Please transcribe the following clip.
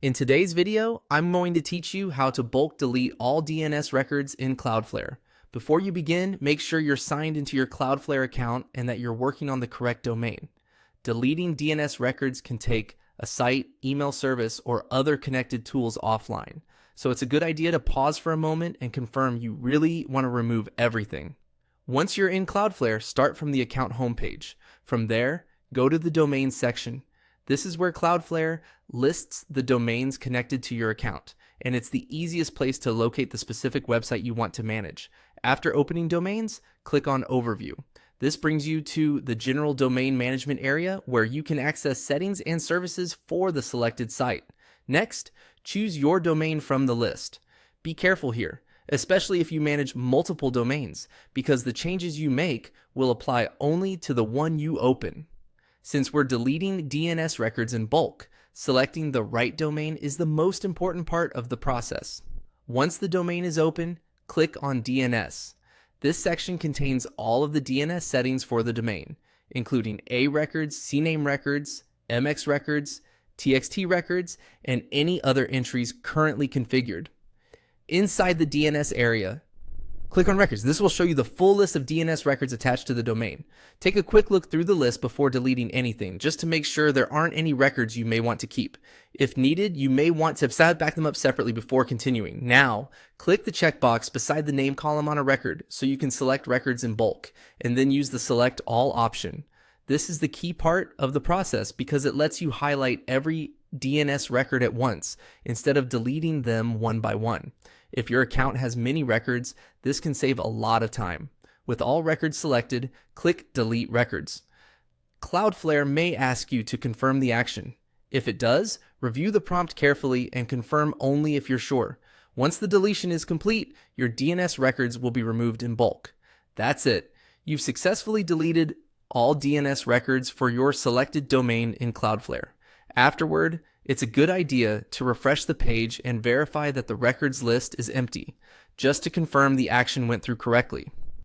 In today's video, I'm going to teach you how to bulk delete all DNS records in Cloudflare. Before you begin, make sure you're signed into your Cloudflare account and that you're working on the correct domain. Deleting DNS records can take a site, email service, or other connected tools offline. So it's a good idea to pause for a moment and confirm you really want to remove everything. Once you're in Cloudflare, start from the account homepage. From there, go to the domain section. This is where Cloudflare lists the domains connected to your account, and it's the easiest place to locate the specific website you want to manage. After opening domains, click on Overview. This brings you to the General Domain Management area where you can access settings and services for the selected site. Next, choose your domain from the list. Be careful here, especially if you manage multiple domains, because the changes you make will apply only to the one you open. Since we're deleting DNS records in bulk, selecting the right domain is the most important part of the process. Once the domain is open, click on DNS. This section contains all of the DNS settings for the domain, including A records, CNAME records, MX records, TXT records, and any other entries currently configured. Inside the DNS area, click on Records. This will show you the full list of DNS records attached to the domain. Take a quick look through the list before deleting anything, just to make sure there aren't any records you may want to keep. If needed, you may want to back them up separately before continuing. Now, click the checkbox beside the name column on a record so you can select records in bulk, and then use the Select All option. This is the key part of the process because it lets you highlight every DNS record at once, instead of deleting them one by one. If your account has many records, this can save a lot of time. With all records selected, click Delete Records. Cloudflare may ask you to confirm the action. If it does, review the prompt carefully and confirm only if you're sure. Once the deletion is complete, your DNS records will be removed in bulk. That's it. You've successfully deleted all DNS records for your selected domain in Cloudflare. Afterward, it's a good idea to refresh the page and verify that the records list is empty, just to confirm the action went through correctly.